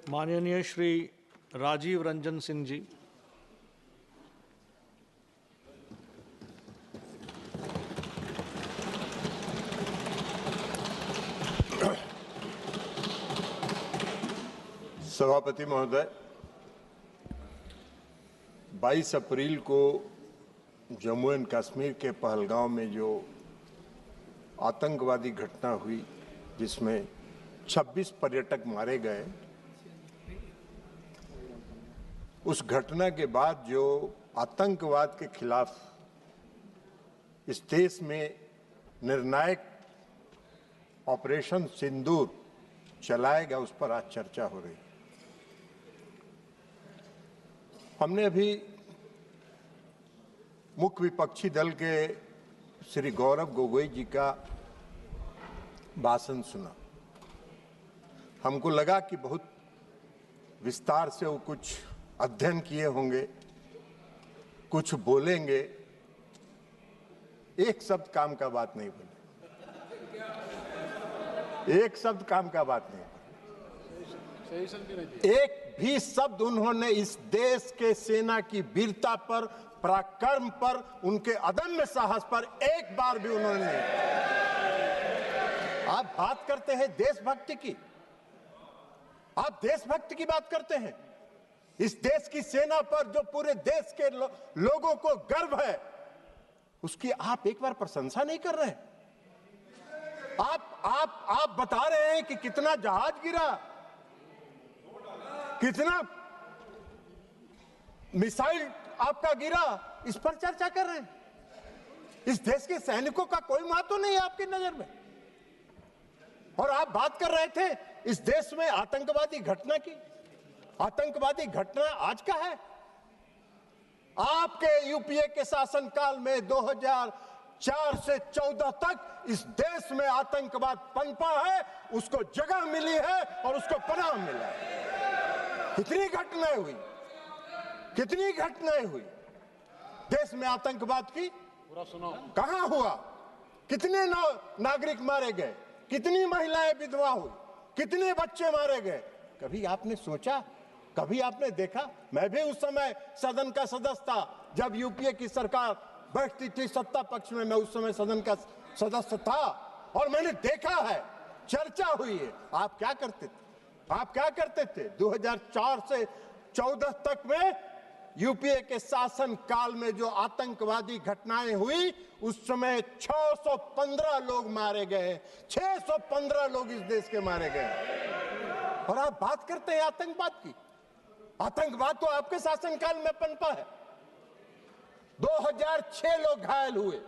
माननीय श्री राजीव रंजन सिंह जी। सभापति महोदय, 22 अप्रैल को जम्मू एंड कश्मीर के पहलगांव में जो आतंकवादी घटना हुई जिसमें 26 पर्यटक मारे गए, उस घटना के बाद जो आतंकवाद के खिलाफ इस देश में निर्णायक ऑपरेशन सिंदूर चलाया गया, उस पर आज चर्चा हो रही है। हमने अभी मुख्य विपक्षी दल के श्री गौरव गोगोई जी का भाषण सुना। हमको लगा कि बहुत विस्तार से वो कुछ अध्ययन किए होंगे, कुछ बोलेंगे। एक शब्द काम का बात नहीं बोले, एक शब्द काम का बात नहीं, एक भी शब्द उन्होंने इस देश के सेना की वीरता पर, पराक्रम पर, उनके अदम्य साहस पर एक बार भी उन्होंने नहीं। आप बात करते हैं देशभक्ति की, आप देशभक्ति की बात करते हैं। इस देश की सेना पर जो पूरे देश के लोगों को गर्व है, उसकी आप एक बार प्रशंसा नहीं कर रहे हैं। आप बता रहे हैं कि कितना जहाज गिरा, कितना मिसाइल आपका गिरा, इस पर चर्चा कर रहे हैं। इस देश के सैनिकों का कोई महत्व नहीं है आपकी नजर में। और आप बात कर रहे थे इस देश में आतंकवादी घटना की। आतंकवादी घटना आज का है। आपके यूपीए के शासनकाल में 2004 से 14 तक इस देश में आतंकवाद पनपा है, उसको जगह मिली है और उसको पनाह मिला है। कितनी घटनाएं हुई, कितनी घटनाएं हुई देश में आतंकवाद की। कहां हुआ, कितने नागरिक मारे गए, कितनी महिलाएं विधवा हुई, कितने बच्चे मारे गए। कभी आपने सोचा, कभी आपने देखा? मैं भी उस समय सदन का सदस्य था जब यूपीए की सरकार बैठती थी सत्ता पक्ष में। मैं उस समय सदन का सदस्य था और मैंने देखा है, चर्चा हुई है। आप क्या करते थे? आप क्या करते थे 2004 से 14 तक में यूपीए के शासन काल में जो आतंकवादी घटनाएं हुई, उस समय 615 लोग मारे गए, 615 लोग इस देश के मारे गए। और आप बात करते हैं आतंकवाद की। आतंकवाद तो आपके शासनकाल में पनपा है। 2006 लोग घायल हुए,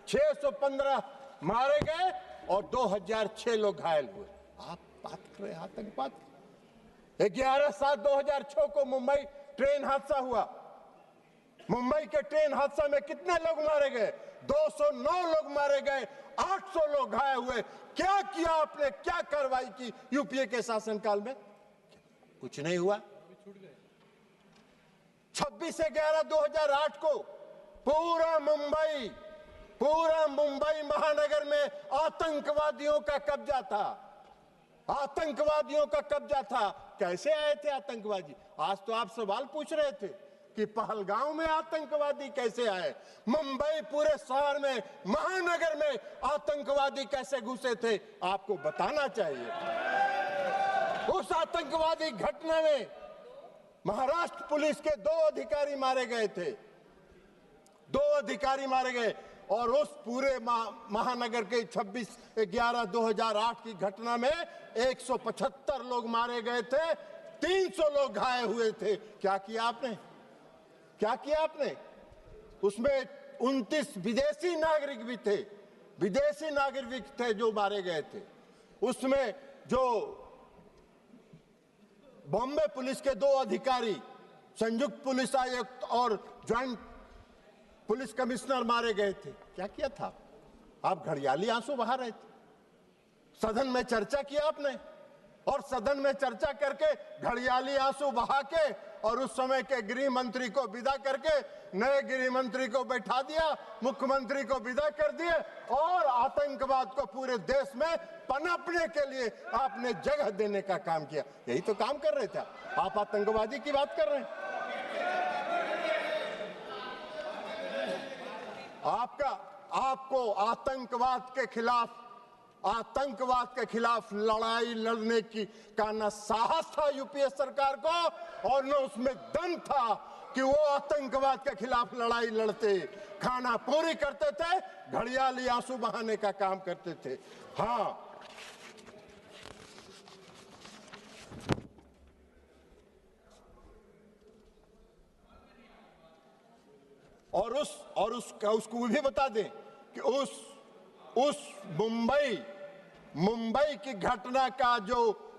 615 मारे गए और 2006 लोग घायल हुए। आप बात कर रहे हैं आतंकवाद। 11/7/2006 को मुंबई ट्रेन हादसा हुआ। मुंबई के ट्रेन हादसा में कितने लोग मारे गए? 209 लोग मारे गए, 800 लोग घायल हुए। क्या किया आपने, क्या कार्रवाई की यूपीए के शासनकाल में? कुछ नहीं हुआ। 26/11/2008 को पूरा मुंबई महानगर में आतंकवादियों का कब्जा था। आतंकवादियों का कब्जा था। कैसे आए थे आतंकवादी? आज तो आप सवाल पूछ रहे थे कि पहलगांव में आतंकवादी कैसे आए, मुंबई पूरे शहर में, महानगर में आतंकवादी कैसे घुसे थे, आपको बताना चाहिए। उस आतंकवादी घटना में महाराष्ट्र पुलिस के 2 अधिकारी मारे गए थे, 2 अधिकारी मारे गए। और उस पूरे महानगर के 26/11/2008 की घटना में 175 लोग मारे गए थे, 300 लोग घायल हुए थे। क्या किया आपने? क्या किया आपने? उसमें 29 विदेशी नागरिक भी थे, विदेशी नागरिक थे जो मारे गए थे। उसमें जो बॉम्बे पुलिस के 2 अधिकारी, संयुक्त पुलिस आयुक्त और ज्वाइंट पुलिस कमिश्नर मारे गए थे। क्या किया था? आप घड़ियाली आंसू बहा रहे थे। सदन में चर्चा किया आपने, और सदन में चर्चा करके घड़ियाली आंसू बहा के और उस समय के गृह मंत्री को विदा करके नए गृह मंत्री को बैठा दिया, मुख्यमंत्री को विदा कर दिए और आतंकवाद को पूरे देश में पनपने के लिए आपने जगह देने का काम किया। यही तो काम कर रहे थे आप आतंकवादी की बात कर रहे हैं। आपको आतंकवाद के खिलाफ लड़ाई लड़ने का न साहस था यूपीए सरकार को और न उसमें दम था कि वो आतंकवाद के खिलाफ लड़ाई लड़ते। खाना पूरी करते थे, घड़ियाली आंसू बहाने का काम करते थे। हाँ, और उसको भी बता दें कि उस मुंबई की घटना का जो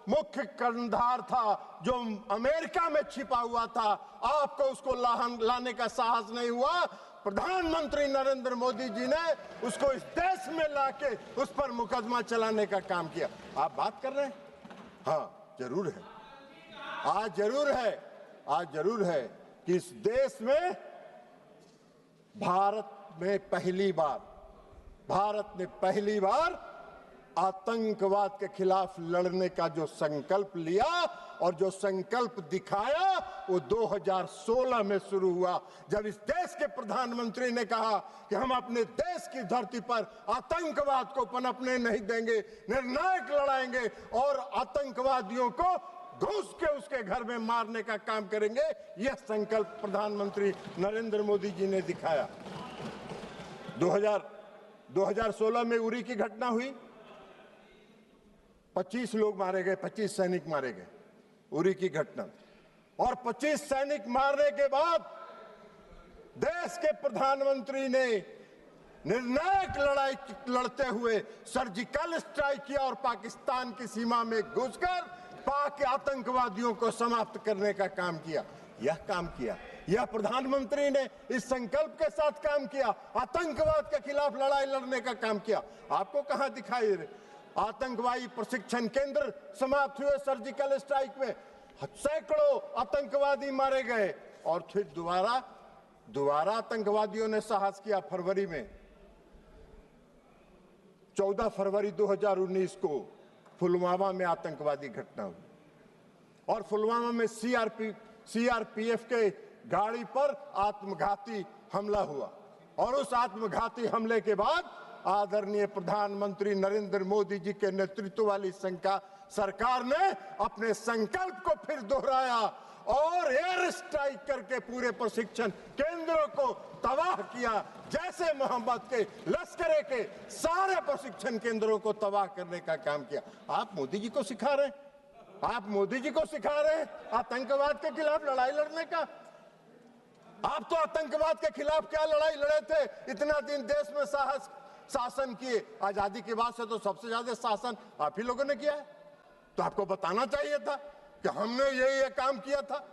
मुख्य कर्णधार था, जो अमेरिका में छिपा हुआ था, आपको उसको लाने का साहस नहीं हुआ। प्रधानमंत्री नरेंद्र मोदी जी ने उसको इस देश में लाके उस पर मुकदमा चलाने का काम किया। आप बात कर रहे हैं? हाँ, जरूर है। आज जरूर है कि इस देश में भारत ने पहली बार आतंकवाद के खिलाफ लड़ने का जो संकल्प लिया और जो संकल्प दिखाया वो 2016 में शुरू हुआ, जब इस देश के प्रधानमंत्री ने कहा कि हम अपने देश की धरती पर आतंकवाद को पनपने नहीं देंगे, निर्णायक लड़ाएंगे और आतंकवादियों को घुस के उसके घर में मारने का काम करेंगे। यह संकल्प प्रधानमंत्री नरेंद्र मोदी जी ने दिखाया। 2016 में उरी की घटना हुई, 25 लोग मारे गए, 25 सैनिक मारे गए, उरी की घटना। और 25 सैनिक मारने के बाद देश के प्रधानमंत्री ने निर्णायक लड़ाई लड़ते हुए सर्जिकल स्ट्राइक किया और पाकिस्तान की सीमा में घुसकर पाक आतंकवादियों को समाप्त करने का काम किया। यह प्रधानमंत्री ने इस संकल्प के साथ काम किया, आतंकवाद के खिलाफ लड़ाई लड़ने का काम किया। आपको कहां दिखाई दे? आतंकवादी प्रशिक्षण केंद्र समाप्त हुए सर्जिकल स्ट्राइक में, सैकड़ों आतंकवादी मारे गए और फिर दोबारा आतंकवादियों ने साहस किया। फरवरी में 14 फरवरी 2019 को पुलवामा में आतंकवादी घटना हुई और पुलवामा में सीआरपीएफ के गाड़ी पर आत्मघाती हमला हुआ और उस आत्मघाती हमले के बाद आदरणीय प्रधानमंत्री नरेंद्र मोदी जी के नेतृत्व वाली सरकार ने अपने संकल्प को फिर दोहराया और एयर स्ट्राइक करके पूरे प्रशिक्षण केंद्रों को तबाह किया। जैसे मोहम्मद के लश्करे के सारे प्रशिक्षण केंद्रों को तबाह करने का काम किया। आप मोदी जी को सिखा रहे हैं आतंकवाद के खिलाफ लड़ाई लड़ने का। आप तो आतंकवाद के खिलाफ क्या लड़ाई लड़े थे? इतना दिन देश में शासन किए, आजादी के बाद से तो सबसे ज्यादा शासन आप ही लोगों ने किया है। तो आपको बताना चाहिए था कि हमने ये काम किया था।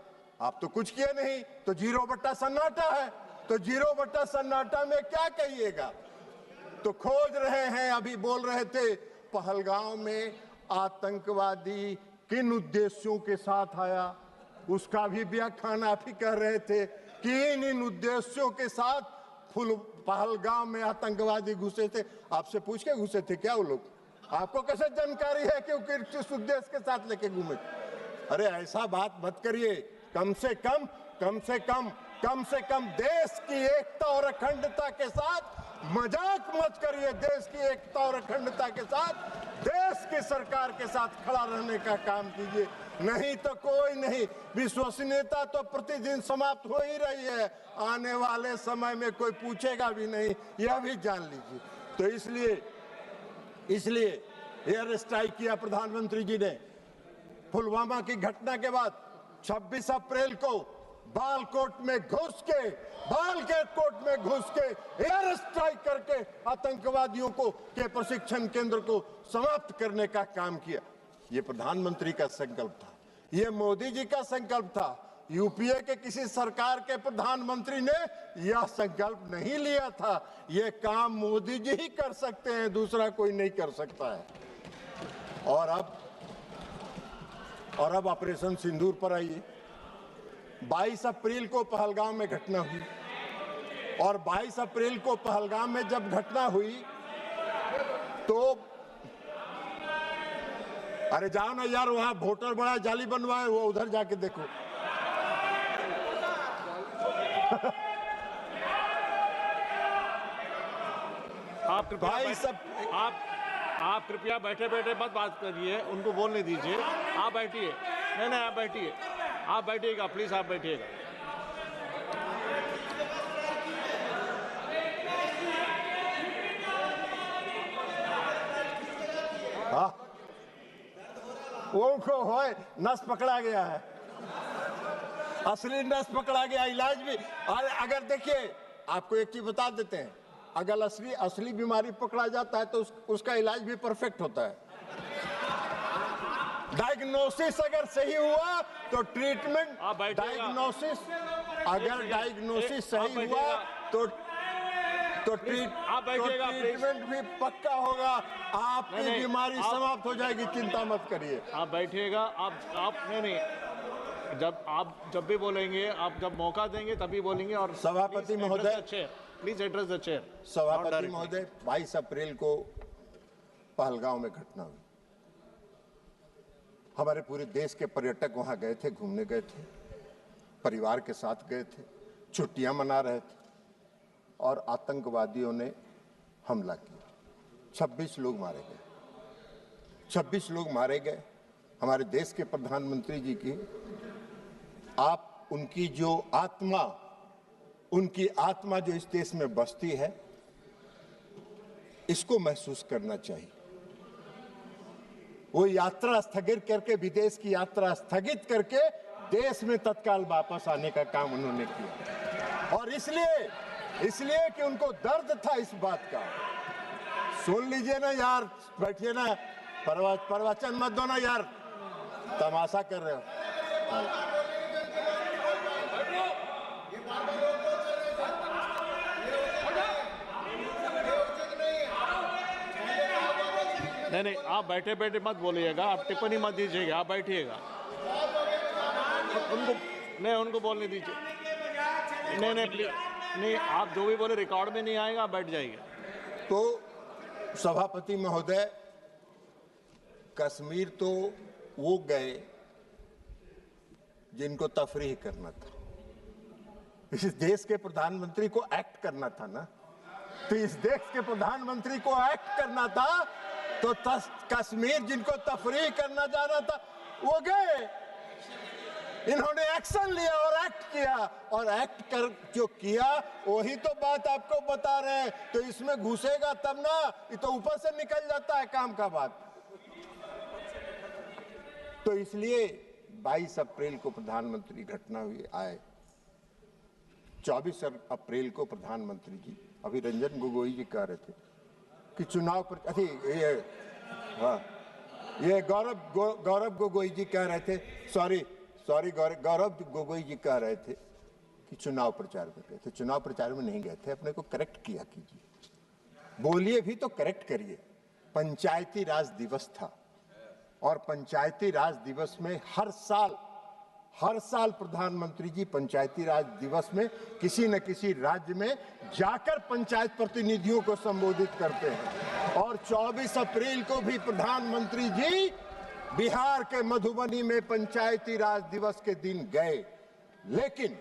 आप तो कुछ किए नहीं, तो 0 सन्नाटा है। तो 0 सन्नाटा में क्या कहिएगा? तो खोज रहे हैं, अभी बोल रहे थे पहलगांव में आतंकवादी किन उद्देश्यों के साथ आया, उसका भी व्याख्यान आप ही कर रहे थे कि इन उद्देश्यों के साथ पहलगांव में आतंकवादी घुसे थे। आपसे पूछ के घुसे थे क्या वो लोग? आपको कैसे जानकारी है कि वो किस उद्देश्य के साथ लेके घूमे? अरे ऐसा बात मत करिए। कम से कम देश की एकता और अखंडता के साथ मजाक मत करिए। देश की एकता और अखंडता के साथ देश की सरकार के साथ खड़ा रहने का काम कीजिए, नहीं तो कोई नहीं। विश्वसनीयता तो प्रतिदिन समाप्त हो ही रही है, आने वाले समय में कोई पूछेगा भी नहीं, यह भी जान लीजिए। तो इसलिए एयर स्ट्राइक किया प्रधानमंत्री जी ने। पुलवामा की घटना के बाद 26 अप्रैल को बालकोट में घुस के एयर स्ट्राइक करके आतंकवादियों के प्रशिक्षण केंद्र को समाप्त करने का काम किया। ये प्रधानमंत्री का संकल्प था, ये मोदी जी का संकल्प था। यूपीए के किसी सरकार के प्रधानमंत्री ने यह संकल्प नहीं लिया था। यह काम मोदी जी ही कर सकते हैं, दूसरा कोई नहीं कर सकता है। और अब ऑपरेशन सिंदूर पर आइए। 22 अप्रैल को पहलगाम में घटना हुई और 22 अप्रैल को पहलगाम में जब घटना हुई तो अरे जाओ ना यार, वहां वोटर बड़ा जाली बनवाए, वो उधर जाके देखो। आप कृपया भाई सब आप कृपया बैठे बैठे मत बात करिए, उनको बोलने दीजिए। आप बैठिए। नहीं, आप बैठिए। आप बैठिएगा, प्लीज आप बैठिएगा। हाँ, उनको होए नस पकड़ा गया है, असली नस पकड़ा गया। इलाज भी अगर देखिए, आपको एक चीज बता देते हैं, अगर असली बीमारी पकड़ा जाता है तो उसका इलाज भी परफेक्ट होता है। डायग्नोसिस अगर सही हुआ तो ट्रीटमेंट, डायग्नोसिस अगर डायग्नोसिस सही हुआ तो ट्रीटमेंट भी पक्का होगा। आपकी बीमारी समाप्त हो जाएगी, चिंता मत करिए। आप बैठिएगा। आप नहीं, जब भी बोलेंगे, आप जब मौका देंगे तभी बोलेंगे। और सभापति महोदय, प्लीज एड्रेस द चेयर। सभापति महोदय, 22 अप्रैल को पहलगांव में घटना हुई। हमारे पूरे देश के पर्यटक वहां गए थे, घूमने गए थे, परिवार के साथ गए थे, छुट्टियां मना रहे थे और आतंकवादियों ने हमला किया। 26 लोग मारे गए। 26 लोग मारे गए। हमारे देश के प्रधानमंत्री जी की उनकी आत्मा जो इस देश में बसती है, इसको महसूस करना चाहिए। वो यात्रा स्थगित करके, विदेश की यात्रा स्थगित करके देश में तत्काल वापस आने का काम उन्होंने किया। और इसलिए कि उनको दर्द था इस बात का। सुन लीजिए ना यार, बैठिए ना, प्रवचन मत दो ना यार, तमाशा कर रहे हो। नहीं, आप बैठे बैठे मत बोलिएगा, आप टिप्पणी मत दीजिएगा, आप बैठिएगा। उनको बोलने दीजिए। नहीं प्लीज, नहीं, आप जो भी बोले रिकॉर्ड में नहीं आएगा, आप बैठ जाइए। तो सभापति महोदय, कश्मीर तो वो गए जिनको तफरीह करना था। इस देश के प्रधानमंत्री को एक्ट करना था ना, तो इस देश के प्रधानमंत्री को एक्ट करना था, तो कश्मीर जिनको तफरीह करना जाना था वो गए। इन्होंने एक्शन लिया और एक्ट किया, और एक्ट कर जो किया वही तो बात आपको बता रहे हैं। तो इसमें घुसेगा तब ना, ये तो ऊपर से निकल जाता है काम का बात। तो इसलिए 22 अप्रैल को प्रधानमंत्री घटना हुई आए। 24 अप्रैल को प्रधानमंत्री जी, अभी रंजन गोगोई जी कह रहे थे कि चुनाव पर, ये गौरव गोगोई जी कह रहे थे, सॉरी गौरव गोगोई जी कह रहे थे कि चुनाव प्रचार में गए थे। चुनाव प्रचार में नहीं गए थे, अपने को करेक्ट किया कीजिए, बोलिए भी तो करेक्ट करिए। पंचायती राज दिवस था, और पंचायती राज दिवस में हर साल प्रधानमंत्री जी पंचायती राज दिवस में किसी न किसी राज्य में जाकर पंचायत प्रतिनिधियों को संबोधित करते हैं। और 24 अप्रैल को भी प्रधानमंत्री जी बिहार के मधुबनी में पंचायती राज दिवस के दिन गए। लेकिन